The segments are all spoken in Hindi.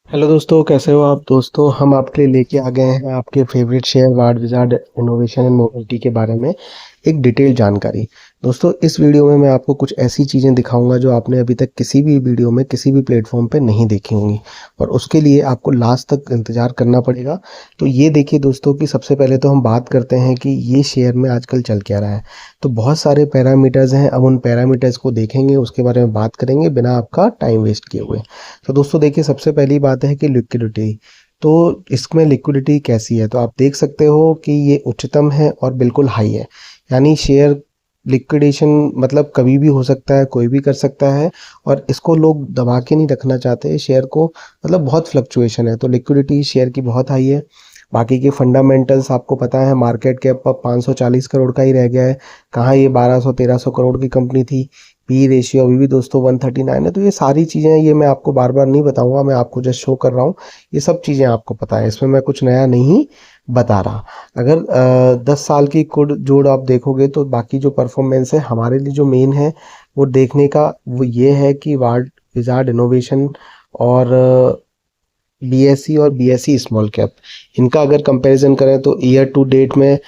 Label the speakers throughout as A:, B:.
A: हेलो दोस्तों, कैसे हो आप। दोस्तों, हम आपके लिए लेके आ गए हैं आपके favourite share ward wizard innovation and mobility के बारे में एक डिटेल जानकारी। दोस्तों, इस वीडियो में मैं आपको कुछ ऐसी चीज़ें दिखाऊंगा जो आपने अभी तक किसी भी वीडियो में किसी भी प्लेटफॉर्म पे नहीं देखी होंगी, और उसके लिए आपको लास्ट तक इंतज़ार करना पड़ेगा। तो ये देखिए दोस्तों कि सबसे पहले तो हम बात करते हैं कि ये शेयर में आजकल चल क्या रहा है। तो बहुत सारे पैरामीटर्स हैं, अब उन पैरामीटर्स को देखेंगे, उसके बारे में बात करेंगे बिना आपका टाइम वेस्ट किए हुए। तो दोस्तों देखिए, सबसे पहली बात है कि लिक्विडिटी। तो इसमें लिक्विडिटी कैसी है, तो आप देख सकते हो कि ये उच्चतम है और बिल्कुल हाई है। यानी शेयर लिक्विडेशन मतलब कभी भी हो सकता है, कोई भी कर सकता है, और इसको लोग दबा के नहीं रखना चाहते शेयर को। मतलब बहुत फ्लक्चुएशन है, तो लिक्विडिटी शेयर की बहुत हाई है। बाकी के फंडामेंटल्स आपको पता है, मार्केट कैप अब 540 करोड़ का ही रह गया है। कहाँ ये 1200-1300 करोड़ की कंपनी थी। पी रेशियो अभी भी दोस्तों 139 है। तो ये सारी चीज़ें, ये मैं आपको बार बार नहीं बताऊंगा, मैं आपको जस्ट शो कर रहा हूँ। ये सब चीज़ें आपको पता है, इसमें मैं कुछ नया नहीं बता रहा। अगर 10 साल की कुड जोड़ आप देखोगे तो बाकी जो परफॉर्मेंस है हमारे लिए जो मेन है वो देखने का, वो ये है कि वार्ड विजार्ड इनोवेशन और बीएसई और बीएसई स्मॉल कैप, इनका अगर कंपैरिजन करें तो ईयर टू डेट में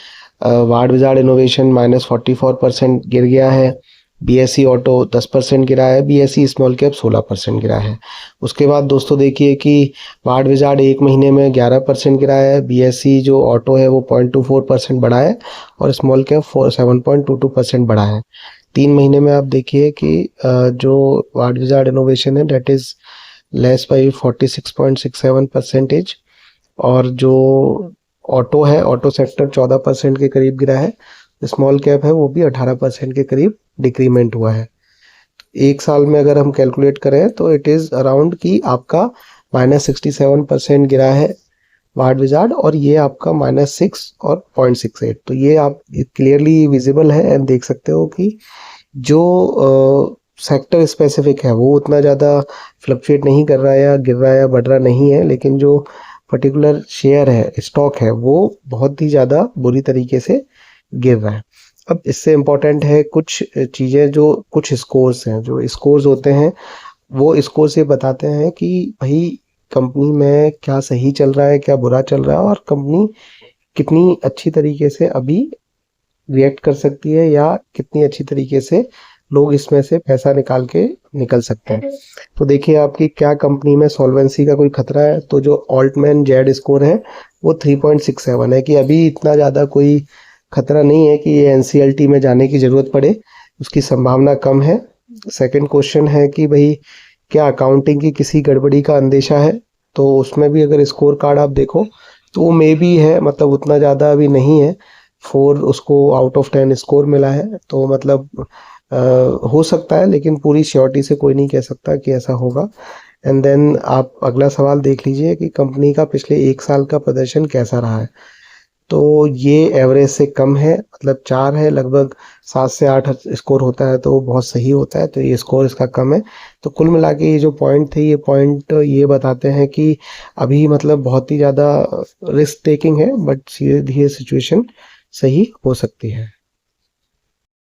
A: वार्ड विजार्ड इनोवेशन -44% गिर गया है। बीएसई ऑटो 10% गिरा है, बीएसई स्मॉल कैप 16% गिरा है। उसके बाद दोस्तों देखिए कि वार्ड विजार्ड एक महीने में 11% गिरा है, बीएसई जो ऑटो है वो 0.24% बढ़ा है, और स्मॉल कैप 7.22% बढ़ा है। 3 महीने में आप देखिए कि जो वार्ड विजार्ड इनोवेशन है डेट इज़ लेस बाई 46.67%। और जो ऑटो है, ऑटो सेक्टर 14% के करीब गिरा है। स्मॉल कैप है वो भी 18% के करीब डिक्रीमेंट हुआ है। एक साल में अगर हम कैलकुलेट करें तो इट इज़ अराउंड कि आपका -67% गिरा है वार्ड विजार्ड, और ये आपका -6 और 0.68। तो ये आप क्लियरली विजिबल है एंड देख सकते हो कि जो सेक्टर स्पेसिफिक है वो उतना ज़्यादा फ्लक्चुएट नहीं कर रहा है, या गिर रहा है या बढ़ रहा नहीं है, लेकिन जो पर्टिकुलर शेयर है, स्टॉक है, वो बहुत ही ज़्यादा बुरी तरीके से गिर रहा है। अब इससे इम्पोर्टेंट है कुछ चीज़ें, जो कुछ स्कोर्स हैं, जो स्कोर्स होते हैं वो स्कोर्स ये बताते हैं कि भाई कंपनी में क्या सही चल रहा है, क्या बुरा चल रहा है, और कंपनी कितनी अच्छी तरीके से अभी रिएक्ट कर सकती है, या कितनी अच्छी तरीके से लोग इसमें से पैसा निकाल के निकल सकते हैं। तो देखिए आपकी क्या कंपनी में सॉल्वेंसी का कोई खतरा है, तो जो ऑल्टमैन जेड स्कोर है वो 3.67 है, कि अभी इतना ज़्यादा कोई खतरा नहीं है कि ये एनसीएलटी में जाने की ज़रूरत पड़े, उसकी संभावना कम है। सेकंड क्वेश्चन है कि भाई क्या अकाउंटिंग की किसी गड़बड़ी का अंदेशा है, तो उसमें भी अगर स्कोर कार्ड आप देखो तो वो मे बी है, मतलब उतना ज़्यादा अभी नहीं है। 4 उसको आउट ऑफ 10 स्कोर मिला है, तो मतलब हो सकता है, लेकिन पूरी श्योरिटी से कोई नहीं कह सकता कि ऐसा होगा। एंड देन आप अगला सवाल देख लीजिए कि कंपनी का पिछले 1 साल का प्रदर्शन कैसा रहा है। तो ये एवरेज से कम है, मतलब 4 है, लगभग 7 से 8 स्कोर होता है तो वो बहुत सही होता है, तो ये स्कोर इसका कम है। तो कुल मिला के ये जो पॉइंट थे, ये पॉइंट ये बताते हैं कि अभी मतलब बहुत ही ज़्यादा रिस्क टेकिंग है, बट धीरे धीरे सिचुएशन सही हो सकती है।